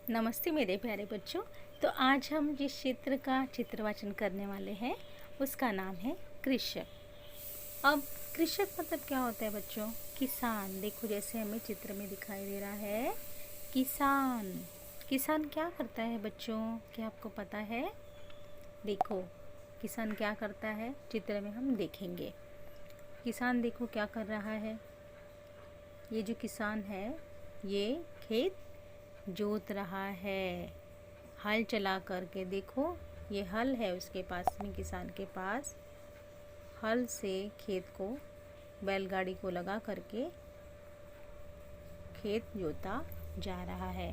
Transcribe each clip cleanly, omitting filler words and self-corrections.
नमस्ते मेरे प्यारे बच्चों। तो आज हम जिस चित्र का चित्रवाचन करने वाले हैं उसका नाम है कृषक। अब कृषक मतलब क्या होता है बच्चों? किसान। देखो जैसे हमें चित्र में दिखाई दे रहा है किसान। किसान क्या करता है बच्चों? क्या आपको पता है? देखो किसान क्या करता है चित्र में हम देखेंगे। किसान देखो क्या कर रहा है। ये जो किसान है ये खेत जोत रहा है हल चला करके। देखो ये हल है उसके पास में, किसान के पास हल से खेत को बैलगाड़ी को लगा करके खेत जोता जा रहा है।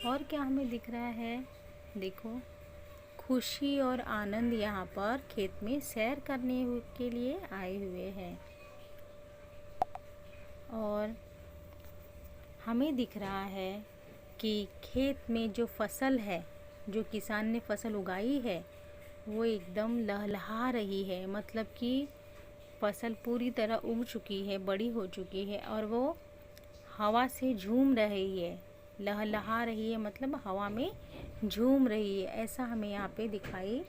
और क्या हमें दिख रहा है? देखो खुशी और आनंद यहाँ पर खेत में सैर करने के लिए आए हुए हैं। और हमें दिख रहा है कि खेत में जो फसल है, जो किसान ने फसल उगाई है वो एकदम लहलहा रही है। मतलब कि फसल पूरी तरह उग चुकी है, बड़ी हो चुकी है और वो हवा से झूम रही है। लहलहा रही है मतलब हवा में झूम रही है, ऐसा हमें यहाँ पे दिखाई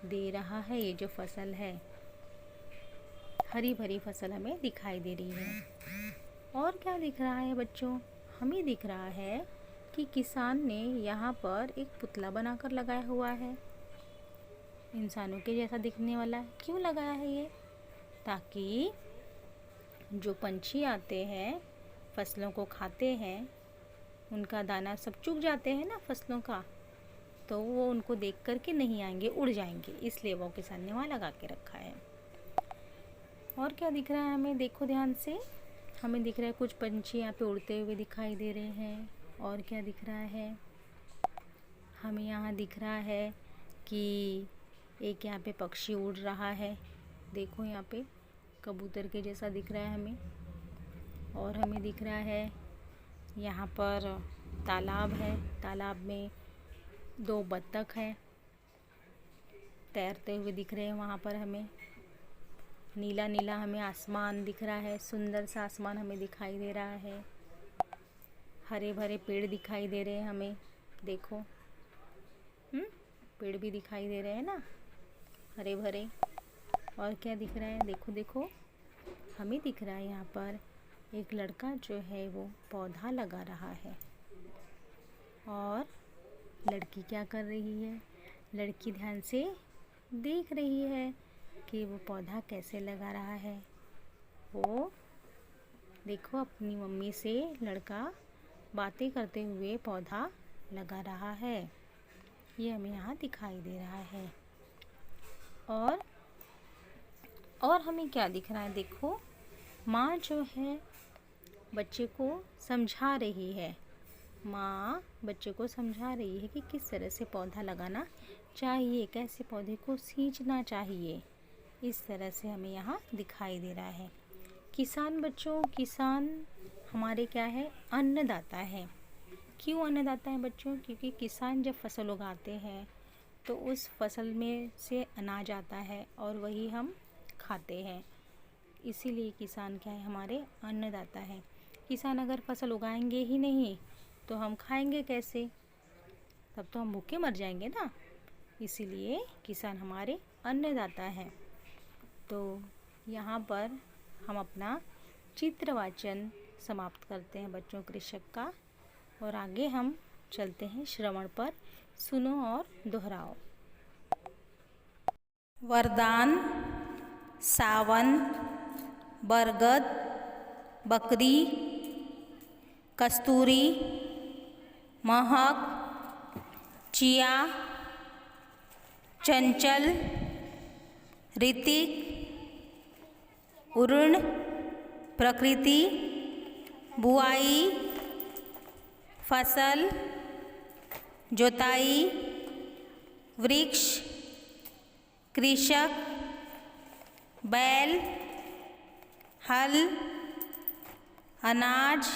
दे रहा है। ये जो फसल है हरी भरी फसल हमें दिखाई दे रही है। और क्या दिख रहा है बच्चों? हमें दिख रहा है कि किसान ने यहाँ पर एक पुतला बनाकर लगाया हुआ है, इंसानों के जैसा दिखने वाला। क्यों लगाया है ये? ताकि जो पंछी आते हैं फसलों को खाते हैं, उनका दाना सब चुग जाते हैं ना फसलों का, तो वो उनको देख कर के नहीं आएंगे, उड़ जाएंगे, इसलिए वो किसान ने वहाँ लगा के रखा है। और क्या दिख रहा है हमें? देखो ध्यान से। हमें दिख रहा है कुछ पंछी यहाँ पे उड़ते हुए दिखाई दे रहे हैं। और क्या दिख रहा है? हमें यहाँ दिख रहा है कि एक यहाँ पे पक्षी उड़ रहा है। देखो यहाँ पे कबूतर के जैसा दिख रहा है हमें। और हमें दिख रहा है यहाँ पर तालाब है, तालाब में 2 बत्तख हैं तैरते हुए दिख रहे हैं। वहाँ पर हमें नीला नीला हमें आसमान दिख रहा है, सुंदर सा आसमान हमें दिखाई दे रहा है। हरे भरे पेड़ दिखाई दे रहे हैं हमें। देखो पेड़ भी दिखाई दे रहे हैं ना, हरे भरे। और क्या दिख रहा है? देखो देखो हमें दिख रहा है यहाँ पर एक लड़का जो है वो पौधा लगा रहा है। और लड़की क्या कर रही है? लड़की ध्यान से देख रही है कि वो पौधा कैसे लगा रहा है। वो देखो अपनी मम्मी से लड़का बातें करते हुए पौधा लगा रहा है। ये हमें यहाँ दिखाई दे रहा है। और हमें क्या दिख रहा है? देखो माँ जो है बच्चे को समझा रही है। माँ बच्चे को समझा रही है कि किस तरह से पौधा लगाना चाहिए, कैसे पौधे को सींचना चाहिए। इस तरह से हमें यहाँ दिखाई दे रहा है। किसान बच्चों, किसान हमारे क्या है? अन्नदाता है। क्यों अन्नदाता है बच्चों? क्योंकि किसान जब फसल उगाते हैं तो उस फसल में से अनाज आता है और वही हम खाते हैं। इसीलिए किसान क्या है? हमारे अन्नदाता है। किसान अगर फसल उगाएंगे ही नहीं तो हम खाएंगे कैसे? तब तो हम भूखे मर जाएंगे ना। इसीलिए किसान हमारे अन्नदाता हैं। तो यहाँ पर हम अपना चित्रवाचन समाप्त करते हैं बच्चों कृषक का। और आगे हम चलते हैं श्रवण पर। सुनो और दोहराओ। वरदान, सावन, बरगद, बकरी, कस्तूरी, महक, चिया, चंचल, ऋतिक, उर्ण, प्रकृति, बुआई, फसल, जोताई, वृक्ष, कृषक, बैल, हल, अनाज,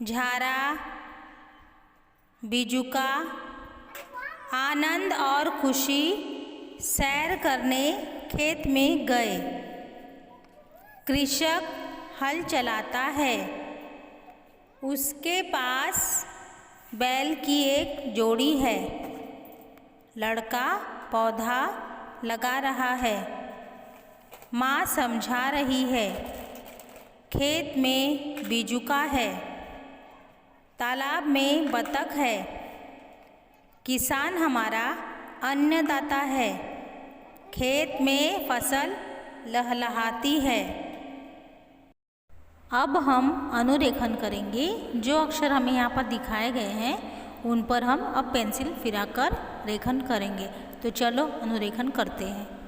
झारा, बिजुका, आनंद और खुशी सैर करने खेत में गए। कृषक हल चलाता है, उसके पास बैल की एक जोड़ी है। लड़का पौधा लगा रहा है। माँ समझा रही है। खेत में बिजुका है। तालाब में बतख है। किसान हमारा अन्नदाता है। खेत में फसल लहलहाती है। अब हम अनुरेखन करेंगे। जो अक्षर हमें यहाँ पर दिखाए गए हैं उन पर हम अब पेंसिल फिराकर रेखन करेंगे। तो चलो अनुरेखन करते हैं।